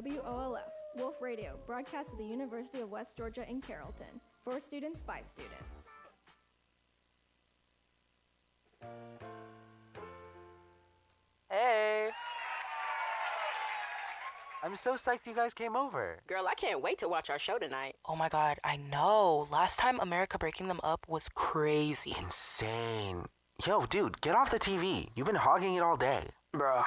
WOLF, Wolf Radio, broadcast at the University of West Georgia in Carrollton. For students, by students. Hey. I'm so psyched you guys came over. Girl, I can't wait to watch our show tonight. Oh my god, I know. Last time America Breaking Them Up was crazy. Insane. Yo, dude, get off the TV. You've been hogging it all day. Bruh,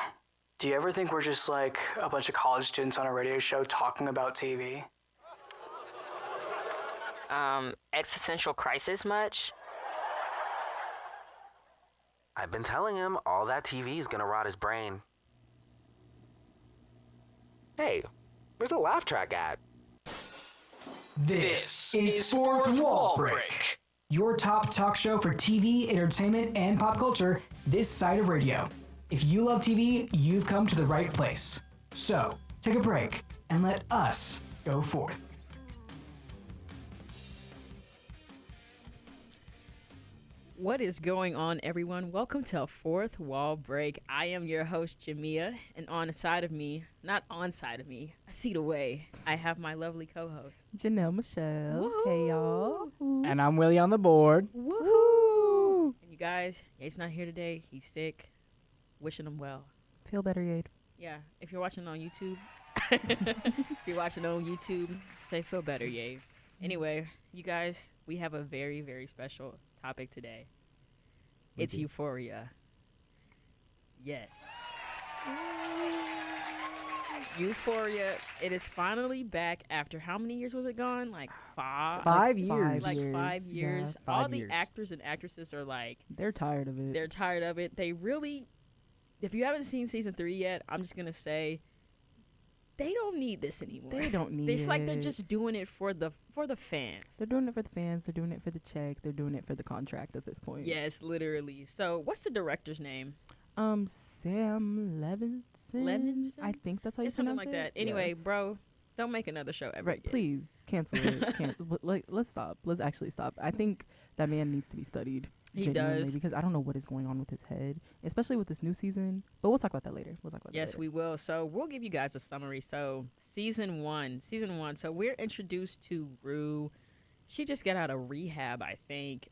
do you ever think we're just like a bunch of college students on a radio show talking about TV? Existential crisis much? I've been telling him all that TV's gonna rot his brain. Hey, where's the laugh track at? This is Fourth Wall Break, your top talk show for TV, entertainment, and pop culture this side of radio. If you love TV, you've come to the right place. So, take a break and let us go forth. What is going on, everyone? Welcome to Fourth Wall Break. I am your host, Jamia, and on side of me, not on side of me, a seat away, I have my lovely co-host, Janelle Michelle. Woo-hoo. Hey, y'all. And I'm Willie on the board. Woohoo! and you guys, Yate's not here today. He's sick. Wishing him well. Feel better, Yade. Yeah, if you're watching on YouTube, say feel better, Yate. Anyway, you guys, we have a very, very special topic today. It's Euphoria. Yes. Euphoria, it is finally back after how many years was it gone? Like 5? 5 years. Like 5 years. Yeah, All 5 the years. actors and actresses are like, They're tired of it. they're tired of it. They really, if you haven't seen season 3 yet, I'm just going to say, they don't need this anymore. They don't need It's it. like they're just doing it for the fans. They're doing it for the fans. They're doing it for the check. They're doing it for the contract at this point. Yes, literally. So, what's the director's name? Sam Levinson. Levinson? I think that's how you It's something pronounce like it. that. Anyway, bro, don't make another show ever Right, again. please cancel it. Let's stop. Let's actually stop. I think that man needs to be studied. He genuinely, does. because I don't know what is going on with his head, especially with this new season. But we'll talk about that later. Yes, we will. So we'll give you guys a summary. So season one. So we're introduced to Rue. She just got out of rehab, I think.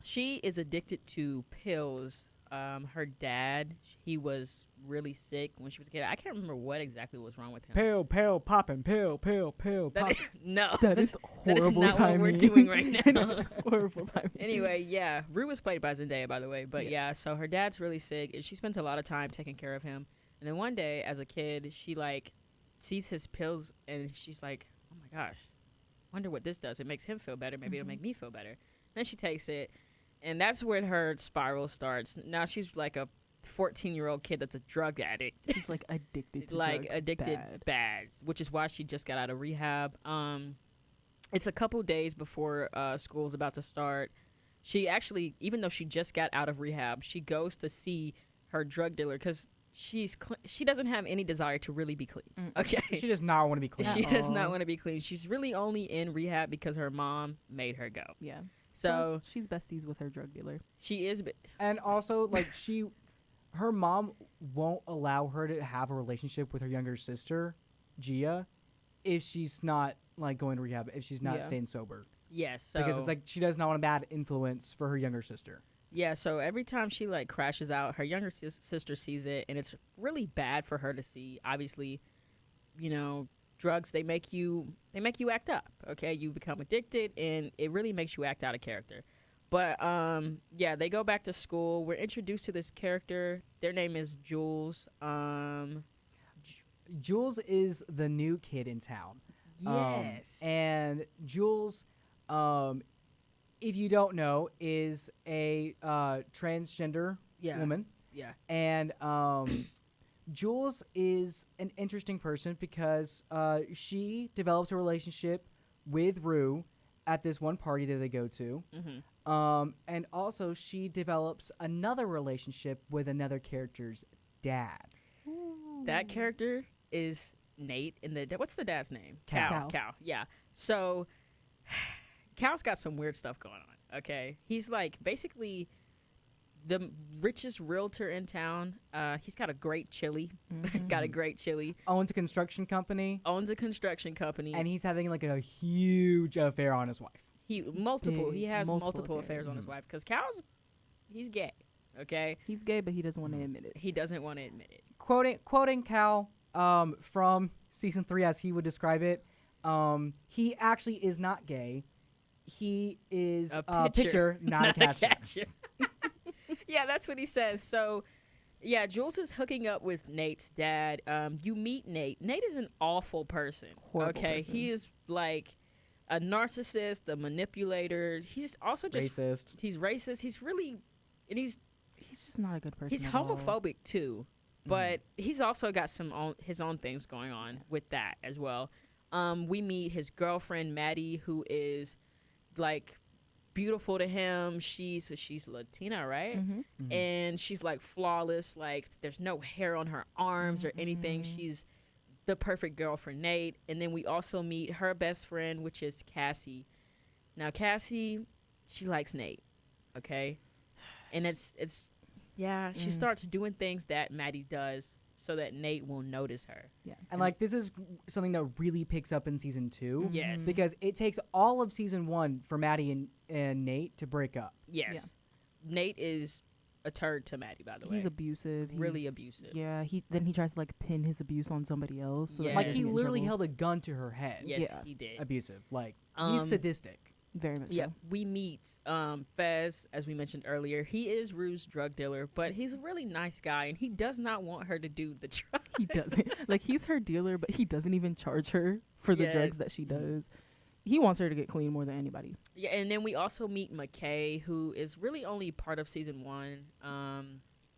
She is addicted to pills. Her dad, he was really sick when she was a kid. I can't remember what exactly was wrong with him. Pill, popping, pill, That pop. is, no, That is that is horrible not timing. what we're doing right now. That is horrible timing. Anyway, yeah, Rue was played by Zendaya, by the way. But Yes. yeah, so her dad's really sick, and she spends a lot of time taking care of him. And then one day, as a kid, she like sees his pills, and she's like, "Oh my gosh, wonder what this does. It makes him feel better. Maybe it'll make me feel better." Then she takes it, and that's when her spiral starts. Now she's like a 14-year-old kid that's a drug addict. He's like addicted to like drugs. addicted bad, which is why she just got out of rehab. It's a couple days before school's about to start. She actually, even though she just got out of rehab, she goes to see her drug dealer because she doesn't have any desire to really be clean. Okay, She does not want to be clean. she does not want to be clean. She's really only in rehab because her mom made her go. Yeah. So Plus, she's besties with her drug dealer. she is. And also, like, her mom won't allow her to have a relationship with her younger sister, Gia, if she's not, like, going to rehab, if she's not Yeah. staying sober. Yes, so Because it's like she does not want a bad influence for her younger sister. yeah, so every time she like crashes out, her younger sister sees it, and it's really bad for her to see. Obviously, you know, drugs they make you act up. Okay, you become addicted, and it really makes you act out of character. But yeah, they go back to school. We're introduced to this character. Their name is Jules. Jules is the new kid in town. Yes. And Jules, if you don't know, is a transgender Yeah. woman. Yeah. And Jules is an interesting person because she develops a relationship with Rue at this one party that they go to. And also she develops another relationship with another character's dad. That character is Nate. What's the dad's name? Cal. Cal. Yeah. So Cal's got some weird stuff going on. Okay, he's like basically the richest realtor in town. He's got a great chili. Got a great chili. Owns a construction company, Owns a construction company. and he's having like a huge affair on his wife. He has multiple affairs on his wife because he's gay. Okay, He's gay, but he doesn't want to admit it. he doesn't want to admit it. Quoting Cal from season 3 as he would describe it, he actually is not gay. He is a pitcher, not a catcher. Yeah, that's what he says. So, yeah, Jules is hooking up with Nate's dad. You meet Nate. Nate is an awful person. Horrible okay, person. he is like a narcissist, a manipulator. He's also just Racist. He's racist. He's really, and he's He's just not a good person. he's at all. homophobic too. But he's also got his own things going on with that as well. We meet his girlfriend Maddie, who is like beautiful to him. She's Latina, right? And she's like flawless. Like there's no hair on her arms or anything. She's the perfect girl for Nate. And then we also meet her best friend, which is Cassie. Now Cassie, she likes Nate. Okay, and she starts doing things that Maddie does so that Nate will notice her. Yeah. And like this is something that really picks up in season 2. Yes. Because it takes all of season 1 for Maddie and Nate to break up. Yes. Nate is a turd to Maddie, by the way. He's abusive. Really He's- abusive. Yeah. He tries to like pin his abuse on somebody else. So that Yeah. Like doesn't he get in literally trouble. held a gun to her head. Yes, Yeah. he did. Abusive. Like Um, he's sadistic. Very much. Yeah, So. we meet Fez, as we mentioned earlier. He is Rue's drug dealer, but he's a really nice guy, and he does not want her to do the drugs. He doesn't. Like he's her dealer, but he doesn't even charge her for the Yeah. drugs that she does. He wants her to get clean more than anybody. Yeah, and then we also meet McKay, who is really only part of season 1.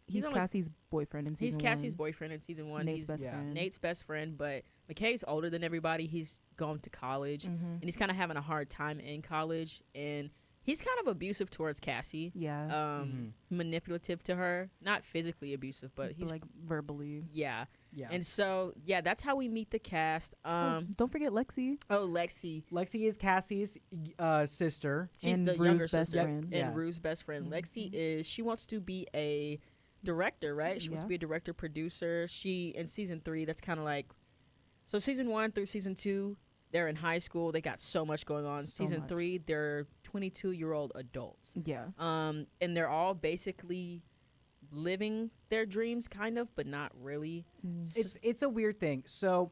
He's only- Cassie's boyfriend in season He's Cassie's 1. boyfriend in season 1. Nate's He's best yeah. friend. Nate's best friend, but McKay's older than everybody. He's gone to college, and he's kind of having a hard time in college, and he's kind of abusive towards Cassie. Yeah. Manipulative to her, not physically abusive, but he's like verbally. yeah. Yeah. And so that's how we meet the cast. Don't forget Lexi. Lexi, Lexi is Cassie's sister. she's And the Rue's younger best sister, friend. and Yeah. Rue's best friend. Lexi she wants to be a director, right? She wants to Yeah. be a director producer. She in season 3, that's kind of like, so season 1 through season 2, they're in high school. They got so much going on. So Season much. 3, they're 22-year-old adults. Yeah. And they're all basically living their dreams, kind of, but not really. It's a weird thing. So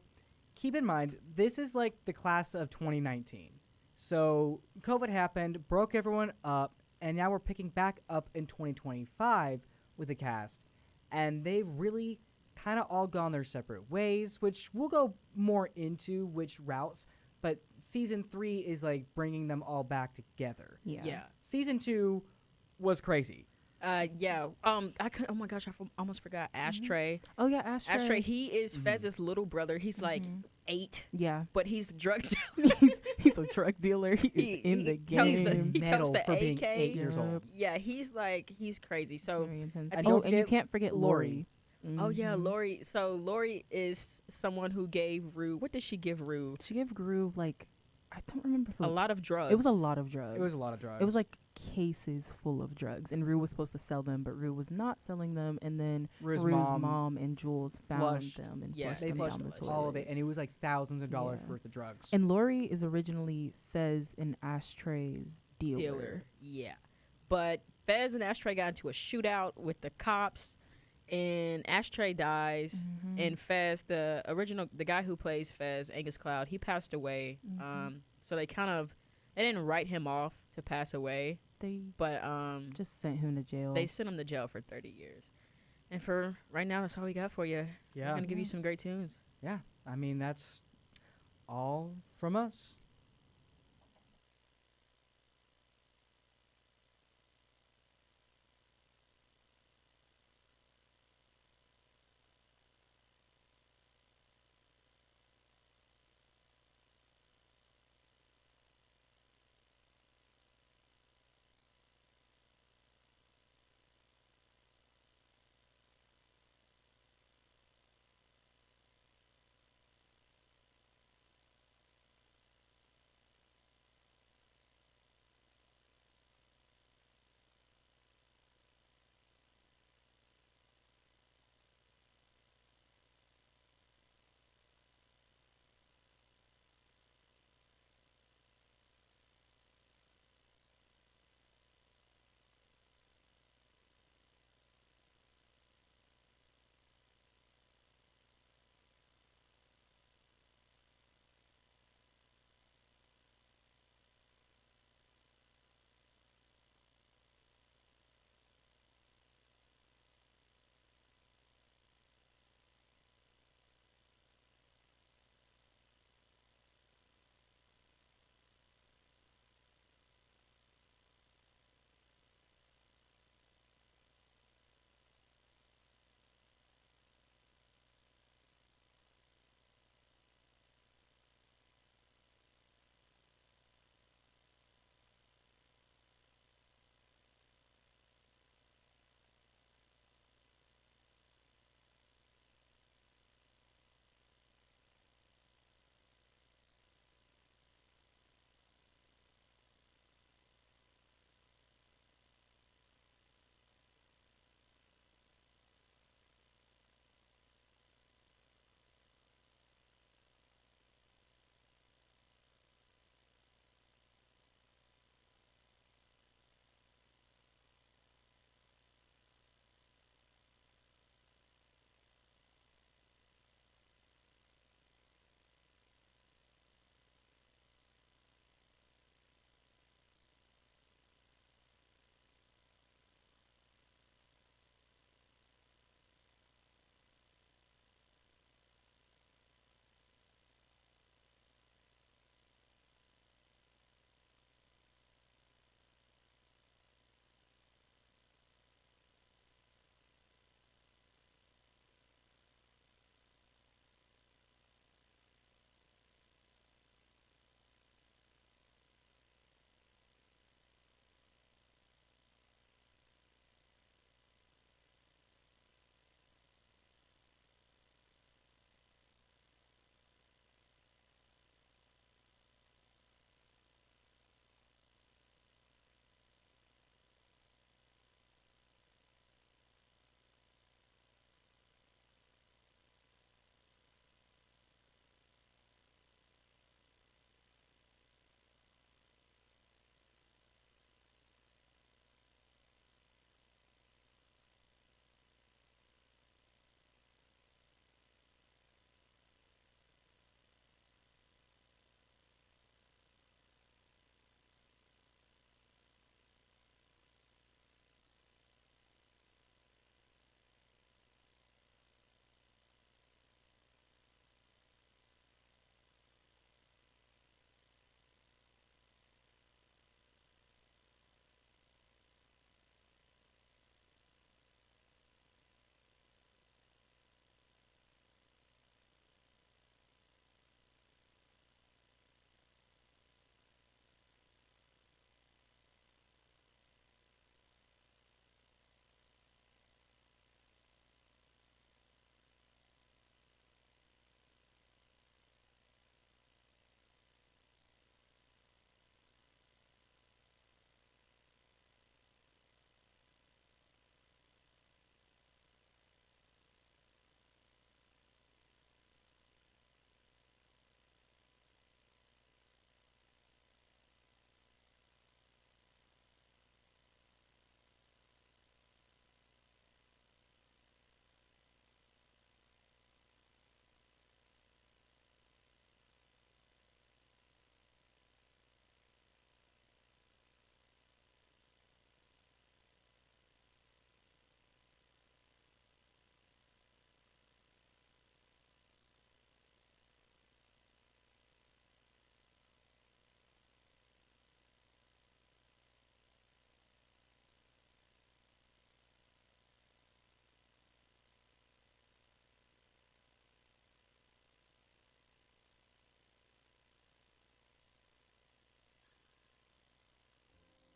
keep in mind, this is like the class of 2019. So COVID happened, broke everyone up, and now we're picking back up in 2025 with the cast. And they've really kind of all gone their separate ways, which we'll go more into which routes. But season 3 is like bringing them all back together. Yeah. Season 2 was crazy. Oh my gosh, I almost forgot Ashtray. Oh yeah, Ashtray. Ashtray, he is Fez's little brother. He's like 8, Yeah. but he's drug dealer. he's a truck dealer. He is in the totes game. he totes Metal the for being AK. 8 years old. Yeah, he's crazy. So, Very intense. And Oh, don't and you forget can't forget Lori. Lori. oh yeah, Lori. So Lori is someone who gave Rue. What did she give Rue? She gave Groove like I don't remember if it A was lot of drugs. It was a lot of drugs. It was a lot of drugs. It was like cases full of drugs, and Rue was supposed to sell them, but Rue was not selling them. And then Rue's Rue's mom mom and Jules found flushed- them and Yeah. flushed they them flushed down the all of toilet. it, and it was like thousands of dollars Yeah. worth of drugs. And Lori is originally Fez and Ashtray's dealer. Yeah. But Fez and Ashtray got into a shootout with the cops, and Ashtray dies, and Fez, the guy who plays Fez, Angus Cloud, he passed away. So they didn't write him off to pass away, They but just sent him to jail. they sent him to jail for 30 years. And for right now, that's all we got for you. yeah, I'm gonna give you some great tunes. yeah. I mean, that's all from us.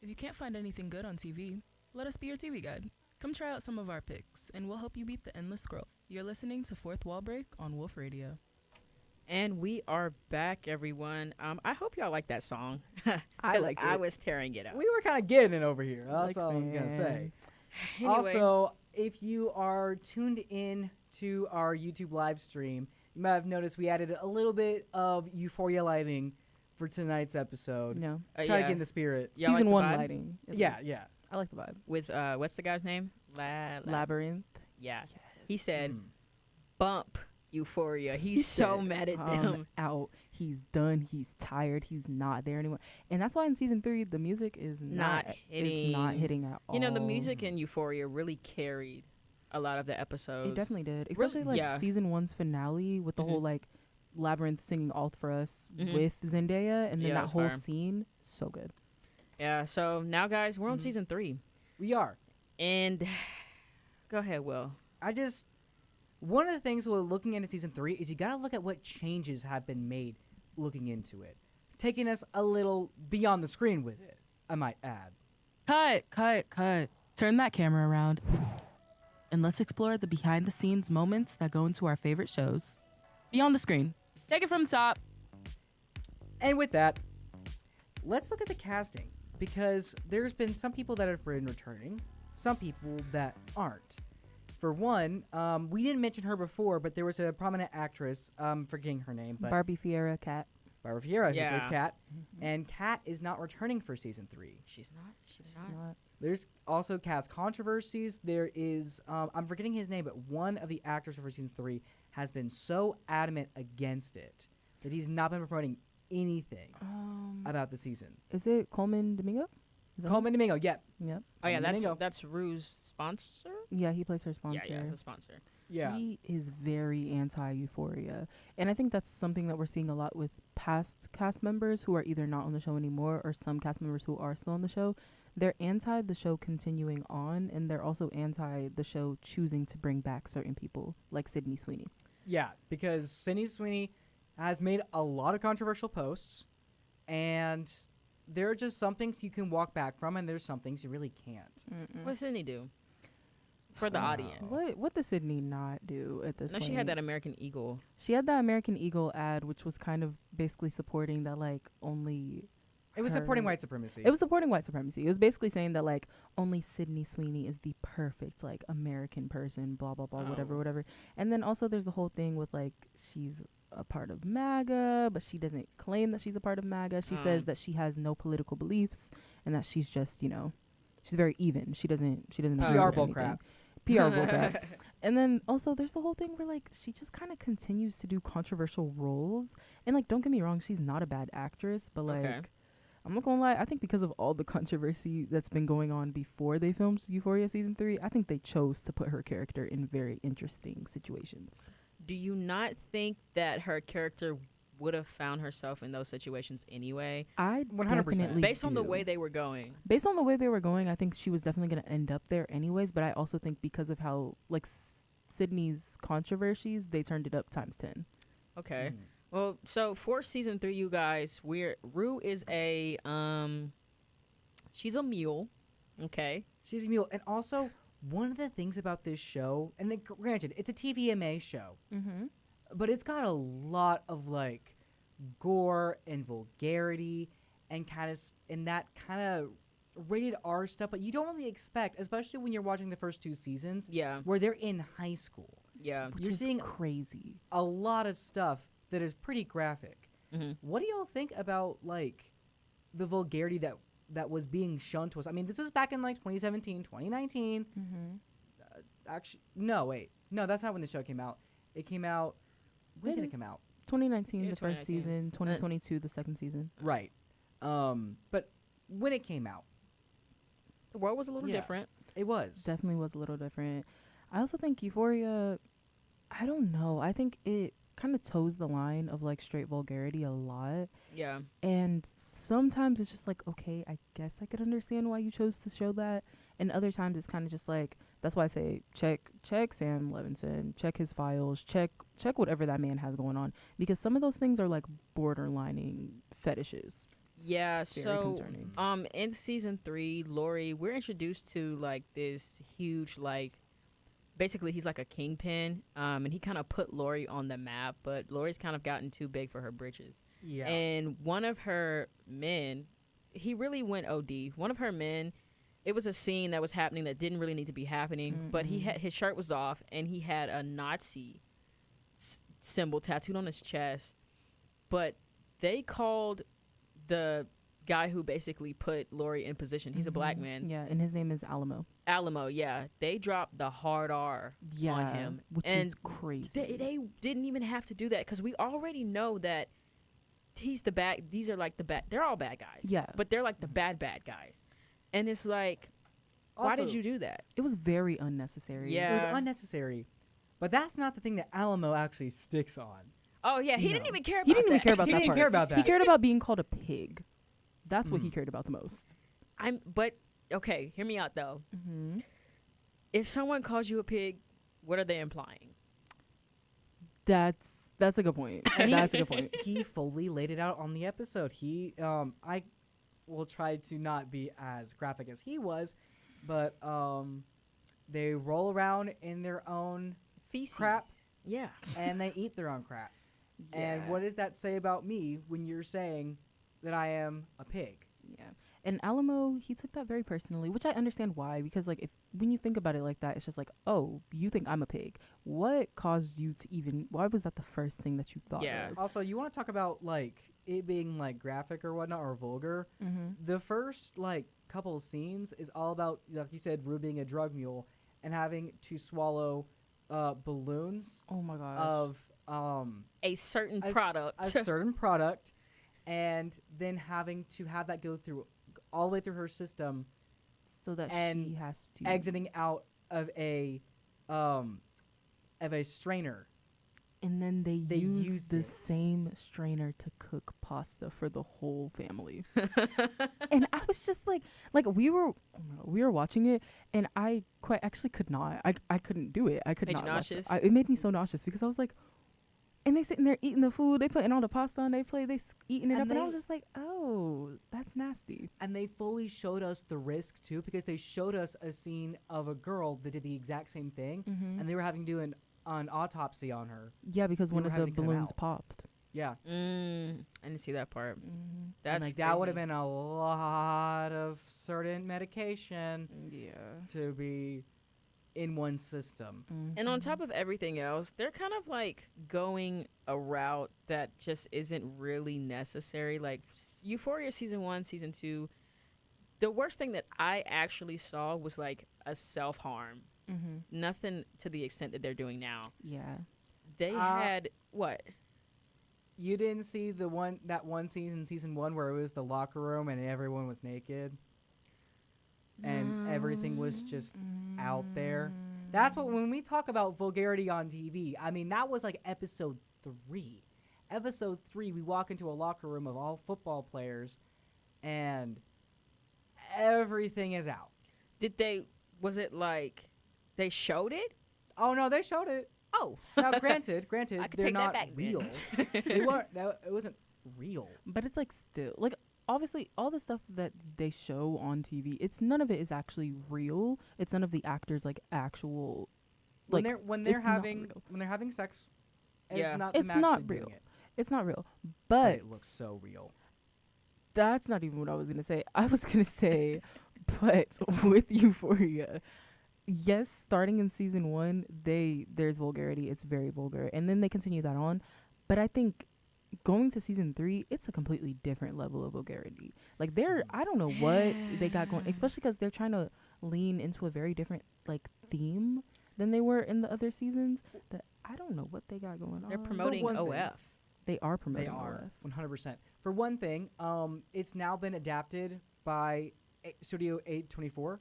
If you can't find anything good on TV, let us be your TV guide. Come try out some of our picks, and we'll help you beat the endless scroll. You're listening to Fourth Wall Break on Wolf Radio. And we are back, everyone. I hope y'all like that song. I liked it. I was tearing it up. We were kind of getting it over here. That's Like, all I'm gonna say. Anyway. Also, if you are tuned in to our YouTube live stream, you might have noticed we added a little bit of Euphoria lighting for tonight's episode. No. Try to yeah. get in the spirit. Y'all like Season the 1 vibe? lighting. at Yeah, least. yeah. I like the vibe. With what's the guy's name? Labyrinth. Yeah. He said, Mm. bump Euphoria. He's so mad at them. Out. He's done. He's tired. He's not there anymore. And that's why in season 3 the music is Not It's not hitting. hitting at all. You know, the music in Euphoria really carried a lot of the episodes. It definitely did. Especially like yeah. season 1's finale with the whole like Labyrinth singing Alt for Us with Zendaya, and then Yeah, that was whole fire. scene, so good. Yeah, so now, guys, we're on season 3. We are. And go ahead, Will. One of the things we're looking into season 3 is you got to look at what changes have been made looking into it, taking us a little beyond the screen with it, I might add. Cut. Turn that camera around. And let's explore the behind the scenes moments that go into our favorite shows. Beyond the screen. Take it from the top. And with that, let's look at the casting, because there's been some people that have been returning, some people that aren't. For one, we didn't mention her before, but there was a prominent actress, forgetting her name, but Barbie Fiera Cat. Barbara Fiera, who Yeah. plays Kat, and Kat is not returning for season 3. She's not. There's also Kat's controversies. There is, I'm forgetting his name, but one of the actors for season 3 has been so adamant against it that he's not been promoting anything about the season. Is it Coleman Domingo? Is that Coleman Domingo, yeah. him? Yep. Oh, yeah, Domingo. that's Rue's sponsor? Yeah, he plays her sponsor. Yeah, the sponsor. Yeah. He is very anti-Euphoria. And I think that's something that we're seeing a lot with past cast members who are either not on the show anymore or some cast members who are still on the show. They're anti the show continuing on, and they're also anti the show choosing to bring back certain people, like Sydney Sweeney. Yeah, because Sydney Sweeney has made a lot of controversial posts, and there are just some things you can walk back from, and there's some things you really can't. What does Sydney do for the audience? What does Sydney not do at this No, point? she had that American Eagle. She had that American Eagle ad, which was kind of basically supporting that, like, only... It was her- supporting white supremacy. It was supporting white supremacy. It was basically saying that, like, only Sydney Sweeney is the perfect, like, American person, blah, blah, blah, whatever. And then also there's the whole thing with, like, she's a part of MAGA, but she doesn't claim that she's a part of MAGA. She says that she has no political beliefs and that she's just, you know, she's very even. She doesn't agree PR with bull anything. crap. PR bull crap. And then also there's the whole thing where, like, she just kind of continues to do controversial roles. And, like, don't get me wrong, she's not a bad actress, but, like, Okay. I'm not gonna lie, I think because of all the controversy that's been going on before they filmed Euphoria season 3, I think they chose to put her character in very interesting situations. Do you not think that her character would have found herself in those situations anyway? I 100%. definitely Based on the do. way they were going. Based on the way they were going, I think she was definitely gonna end up there anyways. But I also think because of how, like, Sydney's controversies, they turned it up times 10. Okay. Well, so for season 3, you guys, Rue is a she's a mule. Okay. She's a mule. And also, one of the things about this show, and granted, it's a TVMA show, but it's got a lot of, like, gore and vulgarity and that kind of rated R stuff, but you don't really expect, especially when you're watching the first 2 seasons, Yeah. where they're in high school. Yeah. Which You're is seeing crazy. a lot of stuff that is pretty graphic. What do y'all think about, like, the vulgarity that was being shown to us? I mean, this was back in, like, 2017, 2019. Actually, no, wait. No, that's not when the show came out. It came out... When It did it is. come out? 2019, Yeah, the first 2019. season. 2022, the second season. Right. But when it came out, The world was a little Yeah. different. it was. Definitely was a little different. I also think Euphoria, I don't know. I think it kind of toes the line of, like, straight vulgarity a lot. Yeah. And sometimes it's just like, okay, I guess I could understand why you chose to show that. And other times it's kind of just like, that's why I say check Sam Levinson, check his files, check whatever that man has going on, because some of those things are like borderlining fetishes. Yeah, very so concerning. in season 3, Lori, we're introduced to like this huge like basically he's like a kingpin, and he kind of put Lori on the map, but Lori's kind of gotten too big for her britches. Yeah. And one of her men, he really went OD. One of her men, it was a scene that was happening that didn't really need to be happening, but he had his shirt was off and he had a Nazi symbol tattooed on his chest. But they called the guy who basically put Lori in position. He's a black man. Yeah, and his name is Alamo. Alamo, yeah. They dropped the hard R on him. Which and is crazy. They didn't even have to do that because we already know that he's the bad. These are like the bad. They're all bad guys. Yeah. But they're like the bad guys. And it's like, why did Also, you do that? It was very unnecessary. Yeah. It was unnecessary. But that's not the thing that Alamo actually sticks on. Oh, yeah. He didn't even care about He didn't even that. care about He that didn't part. care about He that. cared about being called a pig. That's what he cared about the most. But, okay, hear me out, though. Mm-hmm. If someone calls you a pig, what are they implying? That's a good point. That's a good point. He fully laid it out on the episode. I will try to not be as graphic as he was, but they roll around in their own Feces. crap Yeah. and they eat their own crap. And what does that say about me when you're saying that I am a pig? Yeah. And Alamo, he took that very personally, which I understand why, because like when you think about it like that, it's just like, oh, you think I'm a pig. What caused you to even, why was that the first thing that you thought Yeah. of? Also, you want to talk about like it being like graphic or whatnot or vulgar. The first like couple of scenes is all about, like you said, Rue being a drug mule and having to swallow balloons Oh my gosh. of A certain a s- product. a certain product, and then having to have that go through all the way through her system, So that and she has to exiting out of a strainer. And then they use used the it. same strainer to cook pasta for the whole family. And I was just like we were watching it, and I quite actually could not. I couldn't do it. I could Made you not. watch it. nauseous? It made me so nauseous because I was like, and they sitting there eating the food. They putting all the pasta on. They eating it And up, and I they- was just like, oh, that's nasty. And they fully showed us the risk too, because they showed us a scene of a girl that did the exact same thing, and they were having to do an autopsy on her. Yeah, because They one were of the having to cut 'em balloons out. popped. Yeah, I didn't see that part. That's and like that would have crazy. been a lot of certain medication Yeah. to be in one system. And on top of everything else, they're kind of like going a route that just isn't really necessary. Like Euphoria season 1, season 2, the worst thing that I actually saw was like a self-harm. Nothing to the extent that they're doing now. Yeah. They had what? You didn't see that one season 1 where it was the locker room and everyone was naked, and everything was just out there. That's what, when we talk about vulgarity on TV, I mean, that was like episode 3. Episode 3, we walk into a locker room of all football players, and everything is out. Was it like they showed it? Oh no, they showed it. Oh. Now, granted, I could they're take that not back then. real. They weren't. It wasn't real. But it's like still like obviously all the stuff that they show on TV, it's none of it is actually real. It's none of the actors like actual When like they're it's not having real. sex, it's Yeah. not them It's not actually doing real. it. It's not real. But But it looks so real. that's not even what I was gonna say. I was gonna say, but with Euphoria, yes, starting in season 1, there's vulgarity. It's very vulgar, and then they continue that on. But I think going to season 3, it's a completely different level of vulgarity. Like I don't know what they got going, especially because they're trying to lean into a very different like theme than they were in the other seasons. That I don't know what they got going on. They're promoting one thing. OF. They are promoting. They are OF. 100%. For one thing, it's now been adapted by Studio 824.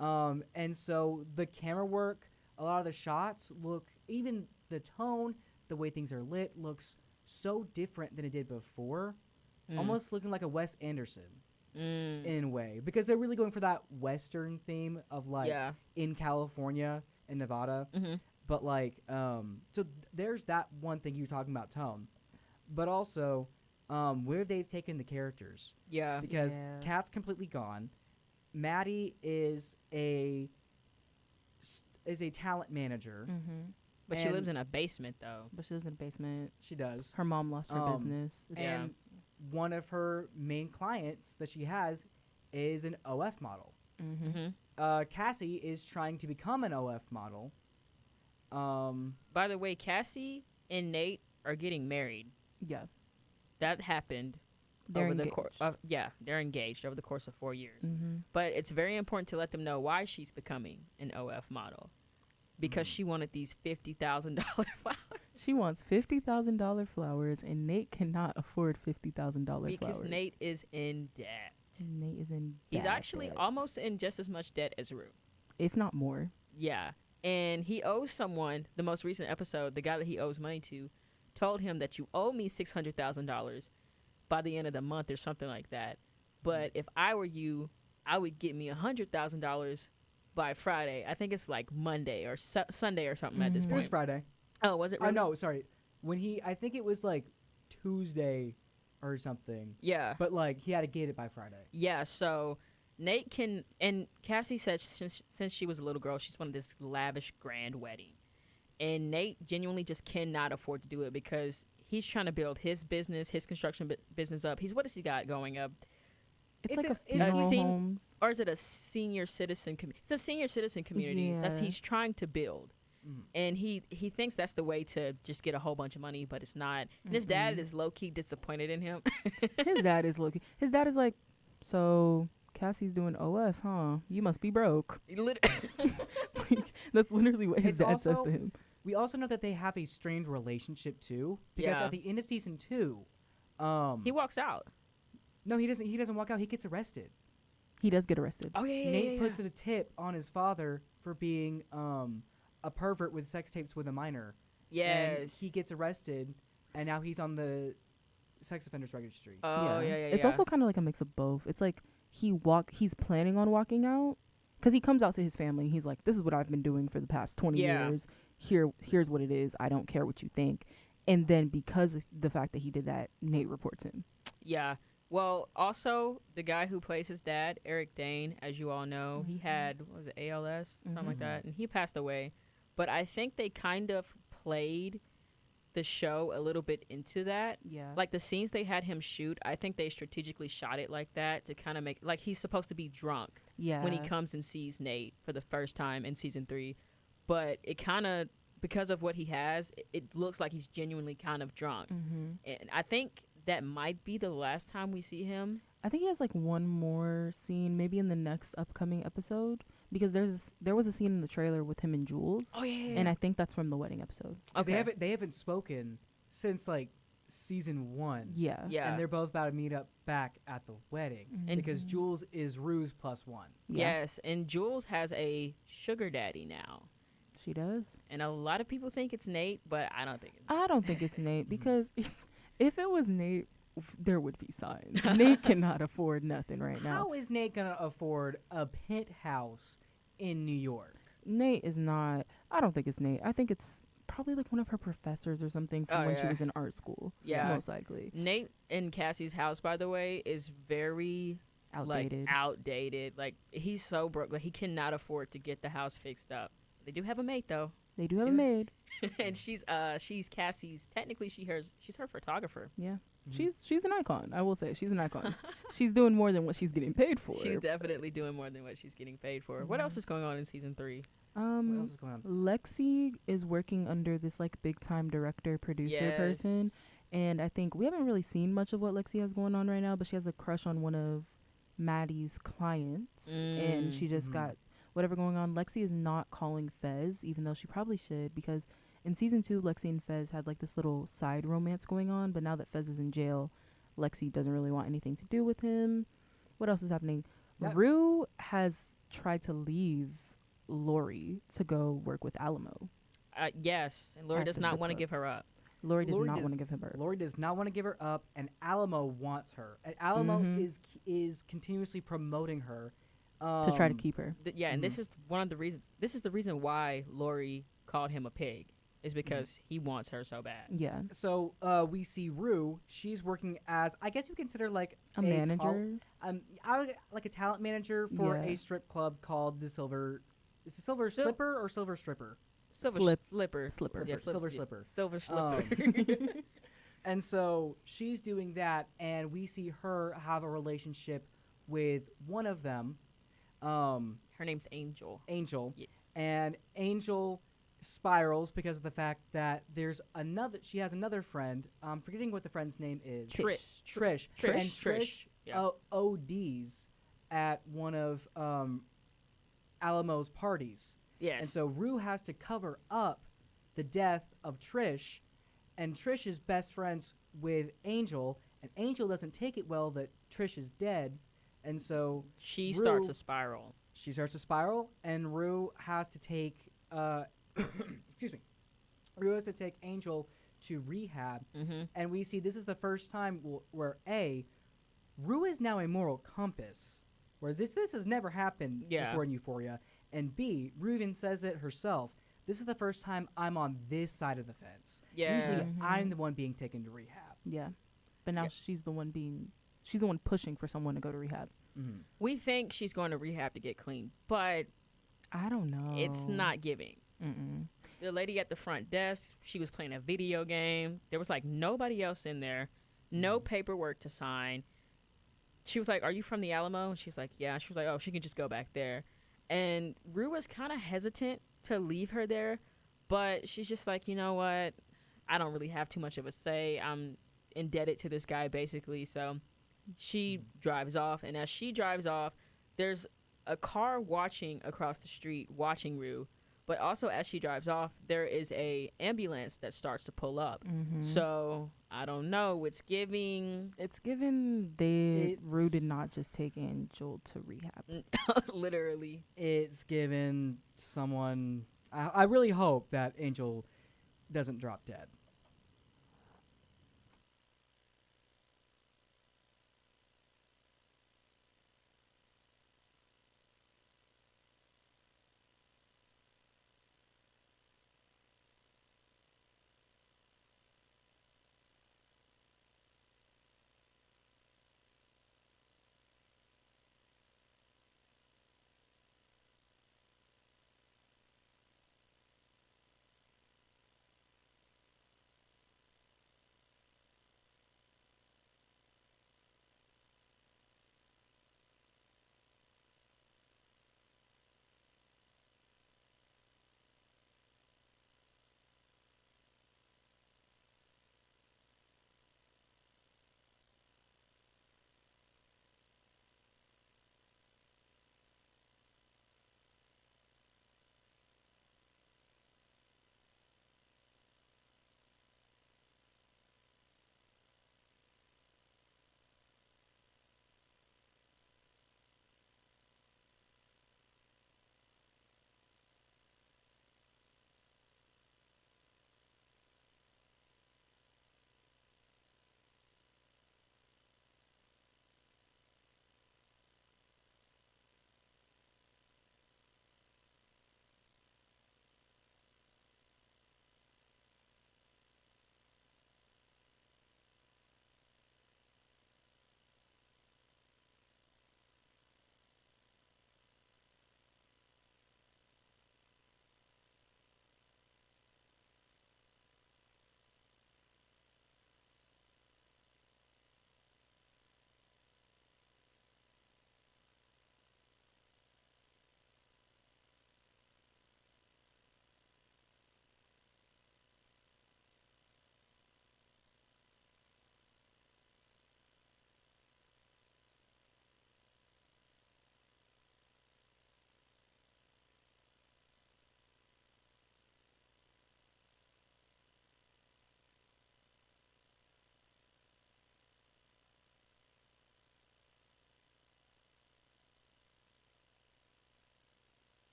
And so the camera work, a lot of the shots look, even the tone, the way things are lit, looks so different than it did before. Almost looking like a Wes Anderson in a way, because they're really going for that Western theme of like Yeah. in California and Nevada. But like, so there's that one thing you're talking about, tone. But also, where they've taken the characters. Yeah. Because Yeah. Kat's completely gone. Maddie is a talent manager. Mm-hmm. But she and- lives in a basement though. But she lives in a basement. She does. Her mom lost her business. Yeah. And one of her main clients that she has is an OF model. Mm-hmm. Cassie is trying to become an OF model. By the way, Cassie and Nate are getting married. Yeah. That happened They're over engaged. the course. Yeah, they're engaged over the course of 4 years. Mm-hmm. But it's very important to let them know why she's becoming an OF model, because she wanted these $50,000 flowers. She wants $50,000 flowers, and Nate cannot afford $50,000 flowers. Because Nate is in debt. Nate is in He's bad actually debt, almost in just as much debt as Rue. if not more. Yeah. And he owes someone, the most recent episode, the guy that he owes money to, told him that you owe me $600,000 by the end of the month or something like that. But if I were you, I would get me $100,000 by Friday. I think it's like Monday or Sunday or something at this It was point. Friday. Oh, was it Oh really? no, sorry. I think it was like Tuesday or something. Yeah. But like he had to get it by Friday. Yeah, so Nate can, and Cassie said since she was a little girl, she's wanted this lavish grand wedding. And Nate genuinely just cannot afford to do it because he's trying to build his business, his construction business up. What does he got going up? It's It's like a- a it's a funeral scene- homes. Or is it a senior citizen It's a senior citizen community that's Yeah. he's trying to build. Mhm. And he thinks that's the way to just get a whole bunch of money, but it's not. And his dad is low-key disappointed in him. His dad is looking. His dad is like, so Cassie's doing OF, huh? You must be broke. Like, that's literally what his It's dad says also- to him. We also know that they have a strained relationship too, because Yeah. at the end of season 2, He walks out. no, he doesn't. He doesn't walk out. He gets arrested. He does get arrested. Oh, yeah, Nate puts a tip on his father for being a pervert with sex tapes with a minor. And Yes. he gets arrested, and now he's on the sex offenders registry. Oh, yeah. It's also kind of like a mix of both. It's like he's planning on walking out because he comes out to his family. He's like, this is what I've been doing for the past 20 Yeah. years. Here's what it is. I don't care what you think. And then because of the fact that he did that, Nate reports him. Yeah. Well, also, the guy who plays his dad, Eric Dane, as you all know, he had, what was it, ALS? Something like that. And he passed away. But I think they kind of played the show a little bit into that. Yeah. Like the scenes they had him shoot, I think they strategically shot it like that to kind of make, like he's supposed to be drunk Yeah. when he comes and sees Nate for the first time in season 3. But it kind of, because of what he has, it looks like he's genuinely kind of drunk. Mm-hmm. And I think that might be the last time we see him. I think he has like one more scene, maybe in the next upcoming episode, because there was a scene in the trailer with him and Jules, Oh, yeah. and I think that's from the wedding episode. 'Cause Okay. they haven't spoken since like season 1. Yeah. Yeah. And they're both about to meet up back at the wedding And- because Jules is Rue's +1. Yeah. Yes, and Jules has a sugar daddy now. She does. And a lot of people think it's Nate, but I don't think it's I don't think it's Nate because if it was Nate, there would be signs. Nate cannot afford nothing right now. How is Nate gonna afford a penthouse in New York? Nate is not. I don't think it's Nate. I think it's probably like one of her professors or something from Oh, when she yeah. was in art school. Yeah. Most likely. Nate and Cassie's house, by the way, is very Outdated. Like outdated. Like he's so broke, like he cannot afford to get the house fixed up. They do have a mate though, They do have a Yeah. maid. and she's Cassie's. Technically, she's her photographer. Yeah. She's an icon. I will say she's an icon. She's doing more than what she's getting paid for. She's definitely doing more than what she's getting paid for. What else is going on in season 3? What else is going on? Lexi is working under this like big time director producer person, and I think we haven't really seen much of what Lexi has going on right now, but she has a crush on one of Maddie's clients, and she just got whatever going on. Lexi is not calling Fez, even though she probably should, because in season 2, Lexi and Fez had like this little side romance going on, but now that Fez is in jail, Lexi doesn't really want anything to do with him. What else is happening? Rue has tried to leave Lori to go work with Alamo. Yes, and Lori At does the not strip want to club. give her up. Lori does Lori not does- want to give him birth. Lori does not want to give her up, and Alamo wants her. And Alamo Mhm. is continuously promoting her To try to keep her. And this is one of the reasons. This is the reason why Lori called him a pig. is because he wants her so bad. Yeah. So we see Rue. She's working as, I guess you consider like A manager. I would like a talent manager for Yeah. a strip club called the Silver. Is it Silver Sil- Slipper or Silver Stripper? Silver Slipper. Yeah, Silver Slipper. Silver slipper. And so she's doing that, and we see her have a relationship with one of them, Her name's Angel. Angel, Yeah. and Angel spirals because of the fact that she has another friend. I'm forgetting what the friend's name is. Trish. Trish. Trish. And Trish Yeah. ODs at one of Alamo's parties. Yes. And so Rue has to cover up the death of Trish, and Trish is best friends with Angel, and Angel doesn't take it well that Trish is dead, and so she Rue- starts a spiral. she starts to spiral, and Rue has to take excuse me. Rue has to take Angel to rehab, and we see this is the first time where Rue is now a moral compass, where this has never happened Yeah. before in Euphoria, and B, Rue even says it herself. This is the first time I'm on this side of the fence. Yeah. Usually Mhm. I'm the one being taken to rehab. Yeah. But now Yeah. she's the one pushing for someone to go to rehab. Mm-hmm. We think she's going to rehab to get clean, but I don't know. it's not giving. Mm-mm. The lady at the front desk, she was playing a video game. There was like nobody else in there, no paperwork to sign. She was like, "Are you from the Alamo?" And she's like, "Yeah." She was like, "Oh, she can just go back there." And Rue was kind of hesitant to leave her there, but she's just like, you know what? I don't really have too much of a say. I'm indebted to this guy, basically. So she drives off, and as she drives off, there's a car watching across the street, watching Rue. But also, as she drives off, there is a ambulance that starts to pull up. Mhm. So I don't know. It's giving It's given Rue did not just take Angel to rehab. literally. It's given someone. I really hope that Angel doesn't drop dead.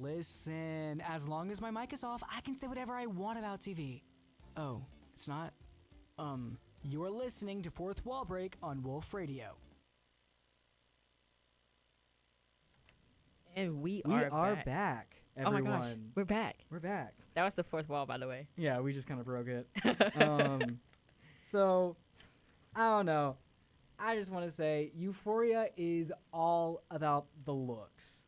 Listen, as long as my mic is off, I can say whatever I want about TV. Oh, it's not? You're listening to Fourth Wall Break on Wolf Radio. And we We are are back. back, Oh everyone. my gosh, we're back. We're back. That was the fourth wall, by the way. Yeah, we just kind of broke it. So, I don't know. I just want to say Euphoria is all about the looks.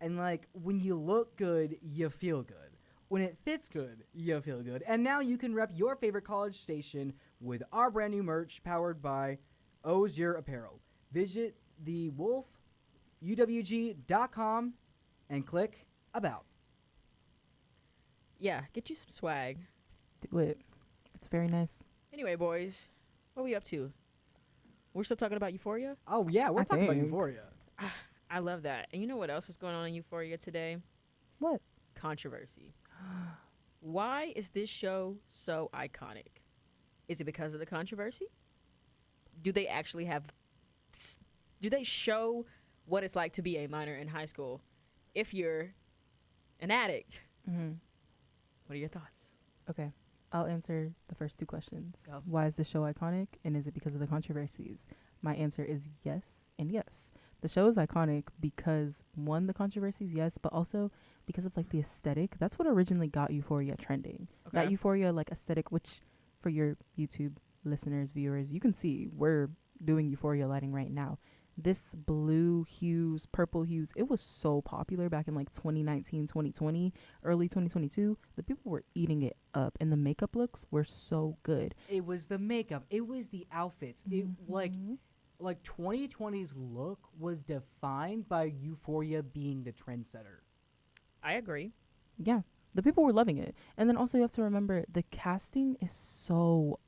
And, like, when you look good, you feel good. When it fits good, you feel good. And now you can rep your favorite college station with our brand new merch powered by Ozier Apparel. Visit thewolf.uwg.com and click About. Yeah, get you some swag. Do it. It's very nice. Anyway, boys, what are we up to? We're still talking about Euphoria? Oh, yeah, we're I talking about think. Euphoria. I love that. And you know what else is going on in Euphoria today? What? Controversy. Why is this show so iconic? Is it because of the controversy? Do they actually have... Do they show what it's like to be a minor in high school if you're an addict? Mm-hmm. What are your thoughts? Okay. I'll answer the first two questions. Go. Why is the show iconic, and is it because of the controversies? My answer is yes and yes. The show is iconic because, one, the controversies, yes, but also because of, like, the aesthetic. That's what originally got Euphoria trending. Okay. That Euphoria, like, aesthetic, which for your YouTube listeners, viewers, you can see we're doing Euphoria lighting right now. This blue hues, purple hues, it was so popular back in, like, 2019, 2020, early 2022. The people were eating it up, and the makeup looks were so good. It was the makeup. It was the outfits. It like 2020's look was defined by Euphoria being the trendsetter. I agree. Yeah, the people were loving it. And then also you have to remember the casting is so,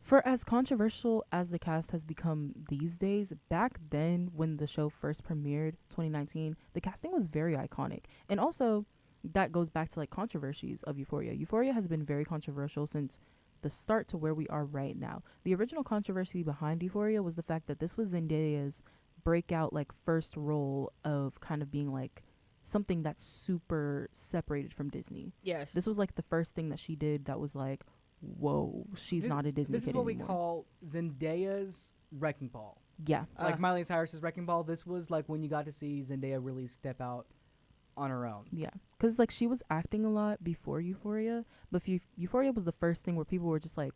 for as controversial as the cast has become these days, back then when the show first premiered 2019, the casting was very iconic. And also that goes back to, like, controversies of Euphoria. Euphoria has been very controversial since the start to where we are right now. The original controversy behind Euphoria was the fact that this was Zendaya's breakout, like, first role of kind of being, like, something that's super separated from Disney. Yes. This was, like, the first thing that she did that was like, whoa, she's not a Disney This kid is what anymore. we call Zendaya's Wrecking Ball. Yeah. Like Miley Cyrus's Wrecking Ball, this was like when you got to see Zendaya really step out on her own. Yeah. Because, like, she was acting a lot before Euphoria, but Euphoria was the first thing where people were just like,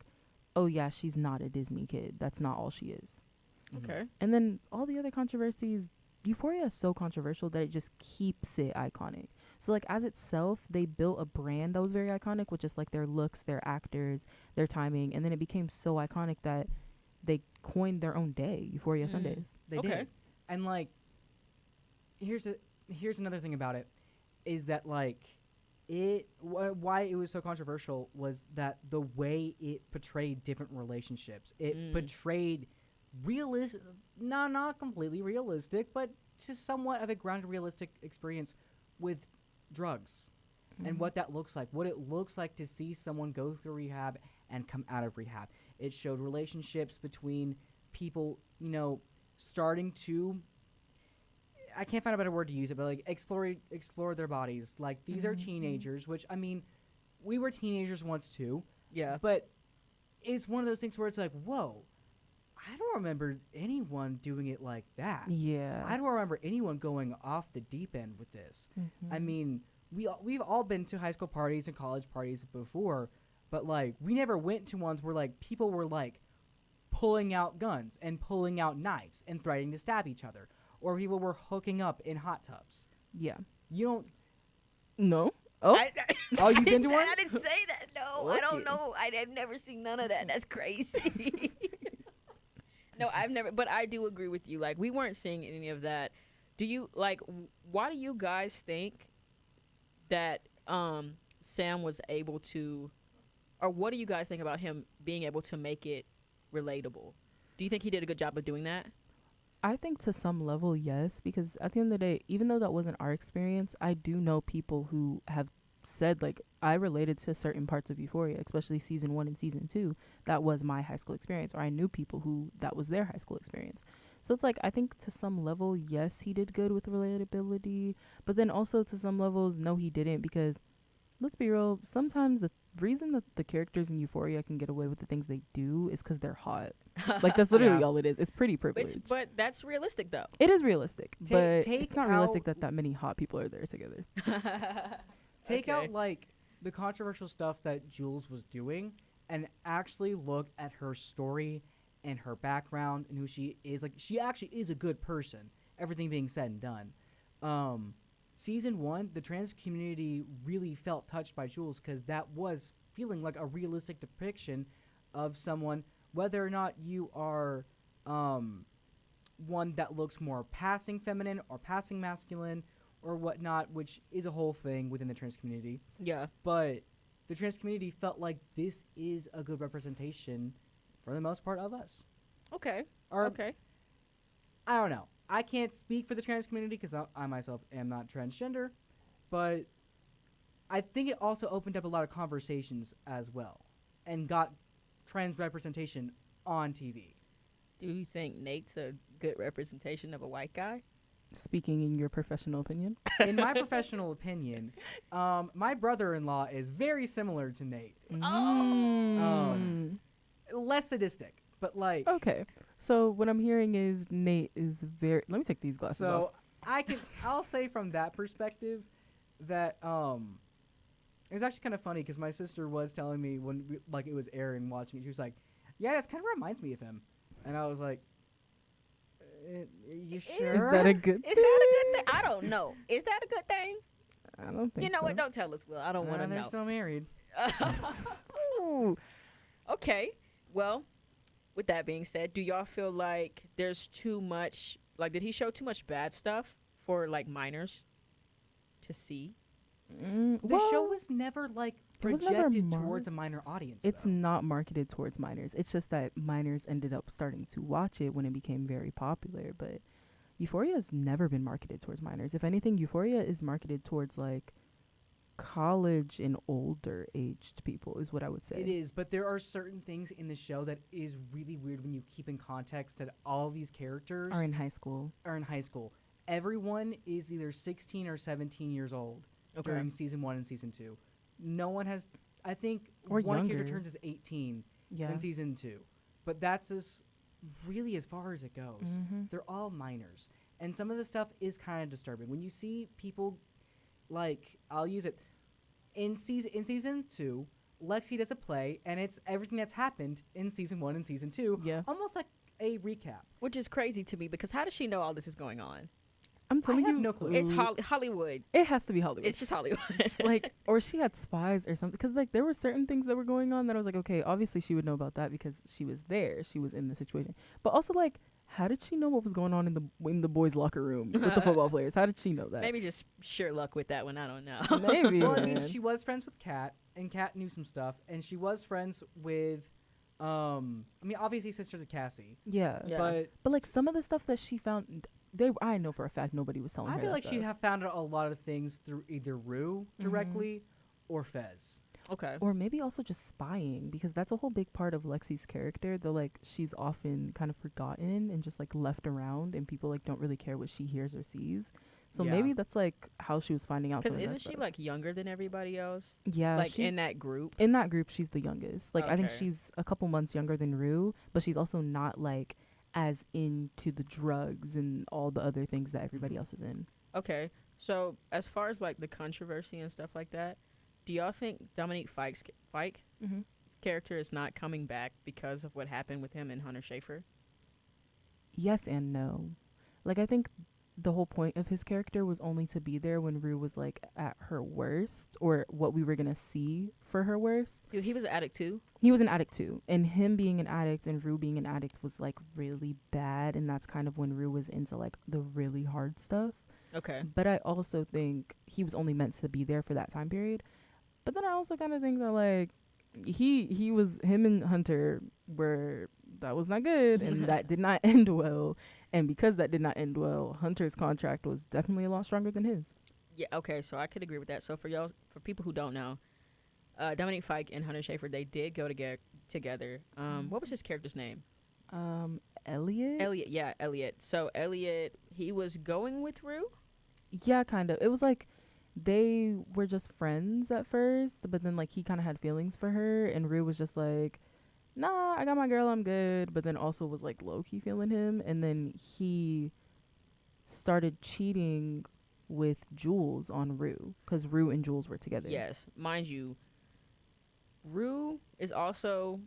oh, yeah, she's not a Disney kid. That's not all she is. Okay. And then all the other controversies, Euphoria is so controversial that it just keeps it iconic. So, like, as itself, they built a brand that was very iconic with just, like, their looks, their actors, their timing, and then it became so iconic that they coined their own day, Euphoria Sundays. They Okay. did. And, like, here's another thing about it, is that, like, why it was so controversial was that the way it portrayed different relationships. It portrayed not completely realistic, but to somewhat of a grounded realistic experience with drugs and what that looks like, what it looks like to see someone go through rehab and come out of rehab. It showed relationships between people, you know, starting to, I can't find a better word to use it, but, like, explore their bodies. Like, these are teenagers, which, I mean, we were teenagers once too. Yeah. But it's one of those things where it's like, whoa, I don't remember anyone doing it like that. Yeah. I don't remember anyone going off the deep end with this. I mean, we've all been to high school parties and college parties before, but, like, we never went to ones where, like, people were, like, pulling out guns and pulling out knives and threatening to stab each other, or people were hooking up in hot tubs. Yeah. You don't. No? Oh. Oh, you've been to one? I didn't say that. No, I don't know. I've never seen none of that. That's crazy. No, I've never. But I do agree with you. Like, we weren't seeing any of that. Do you, like, why do you guys think that Sam was able to, or what do you guys think about him being able to make it relatable? Do you think he did a good job of doing that? I think to some level, yes, because at the end of the day, even though that wasn't our experience, I do know people who have said, like, I related to certain parts of Euphoria, especially season 1 and season 2. That was my high school experience, or I knew people who that was their high school experience. So it's like, I think to some level, yes, he did good with relatability, but then also to some levels, no, he didn't, because let's be real, sometimes the reason that the characters in Euphoria can get away with the things they do is because they're hot. Like, that's literally Yeah. all it is. It's pretty privileged. But that's realistic though. It is realistic, but take it's not realistic out- that many hot people are there together. Take Okay. out like the controversial stuff that Jules was doing and actually look at her story and her background and who she is. Like, she actually is a good person, everything being said and done. Season 1, the trans community really felt touched by Jules because that was feeling like a realistic depiction of someone, whether or not you are one that looks more passing feminine or passing masculine or whatnot, which is a whole thing within the trans community. Yeah. But the trans community felt like this is a good representation, for the most part, of us. Okay. Or, Okay. I don't know. I can't speak for the trans community because I myself am not transgender, but I think it also opened up a lot of conversations as well and got trans representation on TV. Do you think Nate's a good representation of a white guy? Speaking in your professional opinion. In my professional opinion, my brother-in-law is very similar to Nate. Less sadistic, but like... Okay. So what I'm hearing is Nate is very... Let me take these glasses off. So I'll say from that perspective that it's actually kind of funny because my sister was telling me when it was airing watching it, she was like, "Yeah, this kind of reminds me of him," and I was like, "You sure?" Is that a good Is that a good thing? I don't know. Is that a good thing? I don't think You know so. what? Don't tell us, Will. I don't want to they're know. still married. Ooh. Okay. Well, with that being said, do y'all feel like there's too much, like, did he show too much bad stuff for, like, minors to see? The show was never like it was never projected towards a minor audience. It's though. not marketed towards minors. It's just that minors ended up starting to watch it when it became very popular. But Euphoria has never been marketed towards minors. If anything, Euphoria is marketed towards like college and older aged people is what I would say. It is, but there are certain things in the show that is really weird when you keep in context that all of these characters Are in high school. are in high school. Everyone is either 16 or 17 years old during season 1 and season 2. No one has, I think, Or one younger. character turns as 18 Yeah. in season 2. But that's really as far as it goes. Mhm. They're all minors. And some of the stuff is kind of disturbing. When you see people, like, I'll use it. In season 2, Lexi does a play, and it's everything that's happened in season 1 and season 2. Yeah. Almost like a recap. Which is crazy to me because how does she know all this is going on? I'm telling have you, no clue. It's Hollywood. It has to be Hollywood. It's just Hollywood. It's like, or she had spies or something. Because like there were certain things that were going on that I was like, okay, obviously she would know about that because she was there. She was in the situation. But also like, how did she know what was going on in the boys' locker room with the football players? How did she know that? Maybe just sheer luck with that one. I don't know. Maybe. Well, I mean, man. she was friends with Kat, and Kat knew some stuff, and she was friends with, obviously sister to Cassie. Yeah. Yeah. But But like some of the stuff that she found, I know for a fact nobody was telling I her. feel that like she'd stuff. have found out a lot of things through either Rue directly or Fez. Okay. Or maybe also just spying, because that's a whole big part of Lexi's character. Though, like, she's often kind of forgotten and just like left around, and people like don't really care what she hears or sees. So Yeah. maybe that's like how she was finding out. Because some of that isn't she stuff. like younger than everybody else? Yeah, Like in she's- that group? in that group, she's the youngest. Like I think Okay. she's a couple months younger than Rue, but she's also not like as into the drugs and all the other things that everybody else is in. Okay. So as far as like the controversy and stuff like that, do y'all think Dominique Fike's character is not coming back because of what happened with him and Hunter Schafer? Yes and no. Like I think the whole point of his character was only to be there when Rue was like at her worst, or what we were gonna see for her worst. He was an addict too. He was an addict too, and him being an addict and Rue being an addict was like really bad, and that's kind of when Rue was into like the really hard stuff. Okay. But I also think he was only meant to be there for that time period. But then I also kind of think that like him and Hunter were, that was not good, and that did not end well. And because that did not end well, Hunter's contract was definitely a lot stronger than his. Yeah. Okay. So I could agree with that. So for people who don't know, Dominique Fike and Hunter Schafer, they did go together. What was his character's name? Elliot. Elliot. So Elliot, he was going with Rue. Yeah, kind of. It was like they were just friends at first, but then like he kind of had feelings for her, and Rue was just like, nah, I got my girl, I'm good. But then also was like low key feeling him, and then he started cheating with Jules on Rue because Rue and Jules were together. Yes, mind you, Rue is also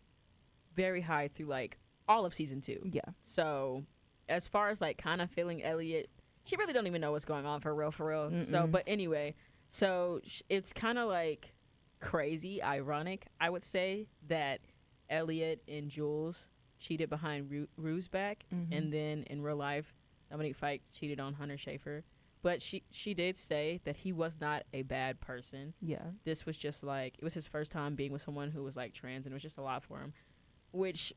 very high through like all of season 2. Yeah. So as far as like kind of feeling Elliot, she really don't even know what's going on for real. So, Mm-mm. but anyway, so it's kind of like crazy, ironic, I would say, that Elliot and Jules cheated behind Rue's back, Mhm. and then in real life, Dominique Fike cheated on Hunter Schafer. But she did say that he was not a bad person. Yeah. This was just like, it was his first time being with someone who was like trans, and it was just a lot for him, which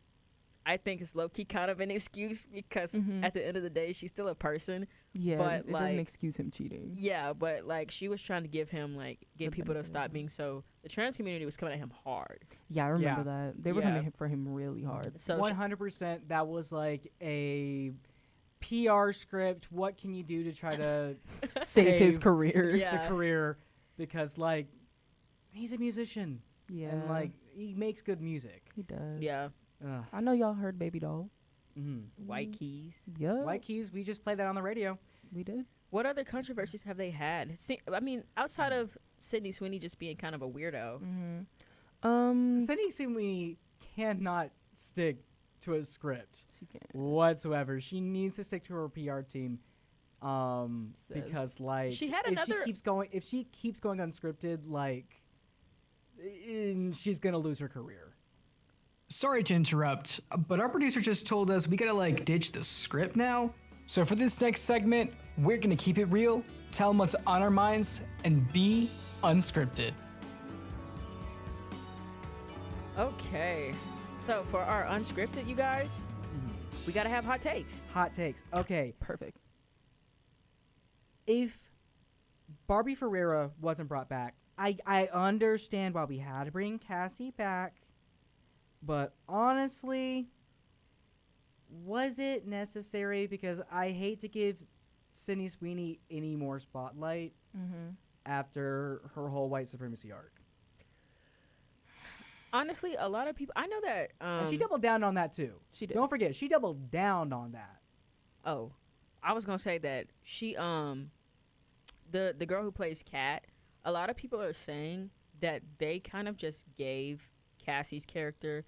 I think is low key kind of an excuse because Mhm. at the end of the day, she's still a person. Yeah, But, it like- doesn't excuse him cheating. Yeah, but like she was trying to give him like get The people to benefit, stop yeah. being so. The trans community was coming at him hard. Yeah, I remember Yeah. that. They were Yeah. coming for him really hard. So 100%. That was like a PR script. What can you do to try to Save his career. Yeah. the career? Because like he's a musician Yeah. and like he makes good music. he does. yeah, Ugh. I know y'all heard Baby Doll. White Keys. Yeah. White Keys. We just played that on the radio. We did. What other controversies have they had? I mean, outside of Sydney Sweeney just being kind of a weirdo. Mm-hmm. Sydney Sweeney cannot stick to a script She can't. whatsoever. She needs to stick to her PR team, because like She had if another- she keeps going unscripted, like she's gonna lose her career. Sorry to interrupt, but our producer just told us we gotta like ditch the script now. So for this next segment, we're gonna keep it real, tell them what's on our minds, and be unscripted. Okay, so for our unscripted, you guys, we gotta have hot takes. Hot takes. Okay, Perfect. if Barbie Ferreira wasn't brought back, I understand why we had to bring Cassie back, but honestly, was it necessary? Because I hate to give Sydney Sweeney any more spotlight Mm-hmm. after her whole white supremacy arc. Honestly, a lot of people. I know that. And she doubled down on that too. She did. Don't forget, she doubled down on that. Oh, I was gonna say that she the girl who plays Kat. A lot of people are saying that they kind of just gave Cassie's character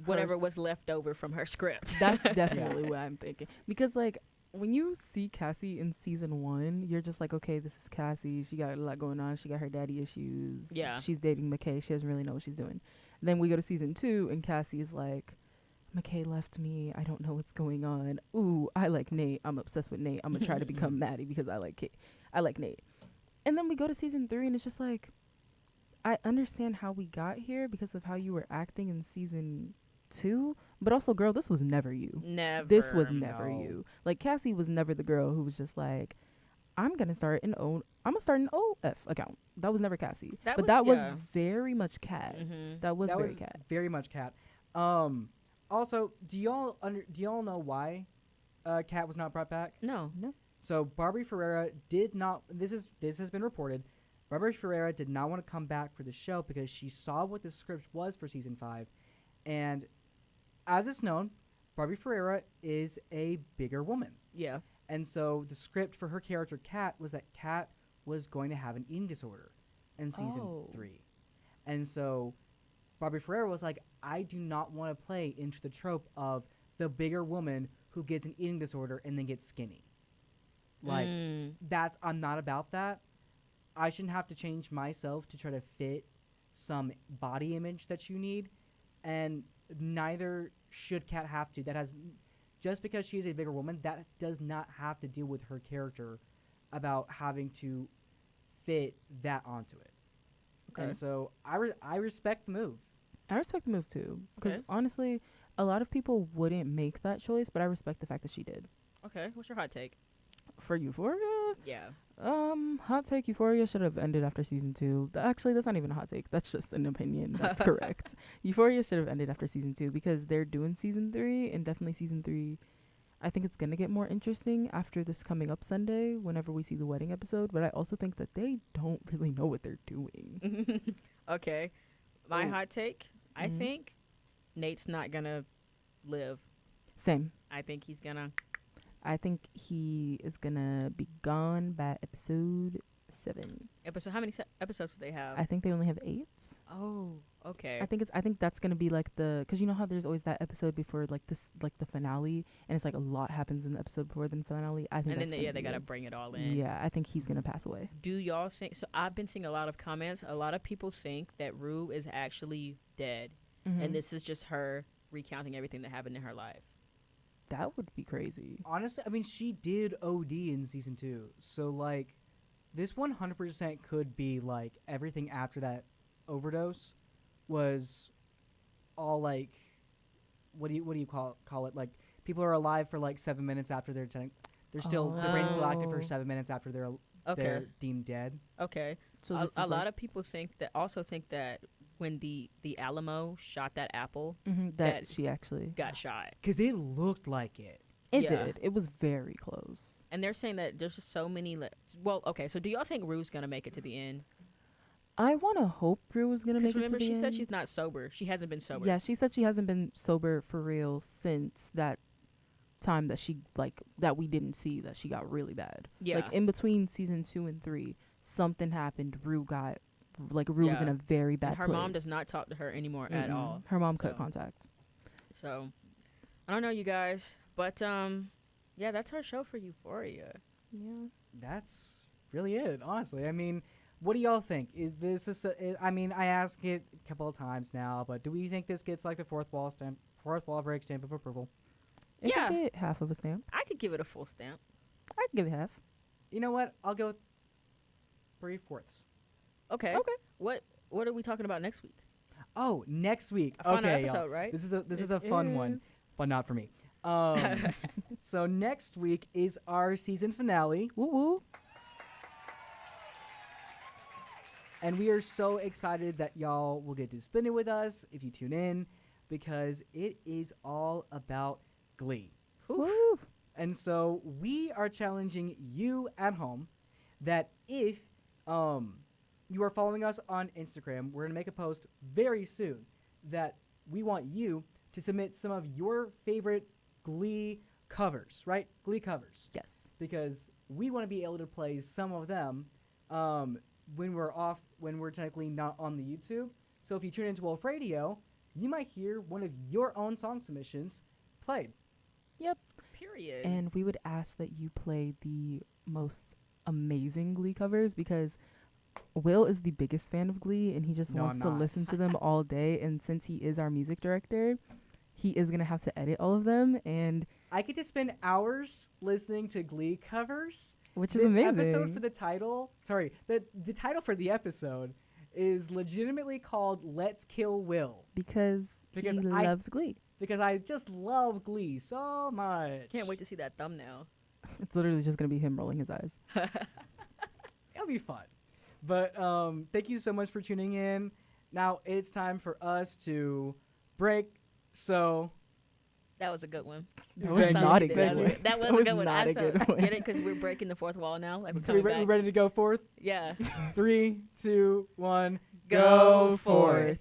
whatever Hers. was left over from her script. That's definitely what I'm thinking. Because like when you see Cassie in season 1, you're just like, okay, this is Cassie. She got a lot going on. She got her daddy issues. Yeah. She's dating McKay. She doesn't really know what she's doing. Then we go to season 2, and Cassie is like, McKay left me. I don't know what's going on. Ooh, I like Nate. I'm obsessed with Nate. I'm gonna try to become Maddie because I like Nate. And then we go to season 3, and it's just like, I understand how we got here because of how you were acting in season 2, but also, girl, this was never you. Never. This was never No. you. Like Cassie was never the girl who was just like, I'm gonna start an OF account. That was never Cassie. That but was- that was yeah. very much Kat. Mhm. That was that very was Kat. very much Kat. Also, do y'all know why Kat was not brought back? No. So Barbie Ferreira did not. This has been reported. Barbie Ferreira did not want to come back for the show because she saw what the script was for season 5, and as it's known, Barbie Ferreira is a bigger woman, Yeah. and so the script for her character Kat was that Kat was going to have an eating disorder in season Oh. 3, and so Barbie Ferreira was like, I do not want to play into the trope of the bigger woman who gets an eating disorder and then gets skinny. Like I'm not about that. I shouldn't have to change myself to try to fit some body image that you need, and neither should Kat have to. That has just because she is a bigger woman, that does not have to deal with her character about having to fit that onto it. Okay. And so I respect the move. I respect the move too, because Okay. honestly, a lot of people wouldn't make that choice, but I respect the fact that she did. Okay. What's your hot take? For Euphoria, Yeah. hot take: Euphoria should have ended after season 2. Actually, that's not even a hot take. That's just an opinion. That's correct. Euphoria should have ended after season 2 because they're doing season 3, and definitely season 3. I think it's going to get more interesting after this coming up Sunday whenever we see the wedding episode, but I also think that they don't really know what they're doing. Okay. My Oh. hot take, I Mhm. think Nate's not going to live. Same. I think he's going to. I think he is going to be gone by episode 7. How many episodes do they have? I think they only have 8. Oh, okay. I think that's gonna be like because you know how there's always that episode before like the finale, and it's like a lot happens in the episode before the finale. I think And that's then gonna they be got to it. bring it all in. Yeah, I think he's gonna pass away. Do y'all think so? I've been seeing a lot of comments. A lot of people think that Rue is actually dead, Mhm. and this is just her recounting everything that happened in her life. That would be crazy. Honestly, I mean, she did OD in season 2, so like, this 100% could be like everything after that overdose was all like, what do you call it? Like, people are alive for like 7 minutes after they're still the brain's still active for Oh. 7 minutes after they're Okay. deemed dead. Okay. So a this is lot like, of people think that when the Alamo shot that apple, that that she actually got shot. Cause it looked like it. It Yeah. did. It was very close. And they're saying that there's just so many. Well, okay. So do y'all think Rue's gonna make it to the end? I want to hope Rue was gonna make Because it to remember, the she said end. she's not sober. She hasn't been sober. Yeah, she said she hasn't been sober for real since that time that she that we didn't see that she got really bad. Yeah. Like in between season 2 and 3, something happened. Rue was in Yeah. a very bad And her place. mom does not talk to her anymore at Mm-mm. all. Her mom cut So- contact. So I don't know, you guys, but yeah, that's our show for Euphoria. Yeah. That's really it, honestly. I mean, what do y'all think? Is this I mean, I asked it a couple of times now, but do we think this gets like the fourth wall break stamp of approval? It Yeah. could get half of a stamp. I could give it a full stamp. I could give it half. You know what? I'll go with 3/4. Okay. Okay. What are we talking about next week? Oh, next week. A fun okay, episode, y'all. right? This is It a fun one, is. but not for me. So next week is our season finale, Woo woo. and we are so excited that y'all will get to spend it with us if you tune in, because it is all about Glee. Oof. Woo. And so we are challenging you at home that if you are following us on Instagram, we're going to make a post very soon that we want you to submit some of your favorite Glee covers, right? Glee covers. Yes. Because we want to be able to play some of them when we're technically not on the YouTube. So if you tune into Wolf Radio, you might hear one of your own song submissions played. Yep. Period. And we would ask that you play the most amazing Glee covers because Will is the biggest fan of Glee and he just No, wants I'm to not. listen to them all day. And since he is our music director, he is going to have to edit all of them, and I get to spend hours listening to Glee covers. which is The amazing. episode for the title, the title for the episode is legitimately called "Let's Kill Will" because he I- loves Glee. because I just love Glee so much. Can't wait to see that thumbnail. It's literally just going to be him rolling his eyes. It'll be fun. But thank you so much for tuning in. Now it's time for us to break. So That was a good one. That was not a That good was one. That was That a was good one. not I a good one. get it because we're breaking the fourth wall now. Like we're so we coming back. ready to go forth? Yeah. 3, 2, 1, Go forth.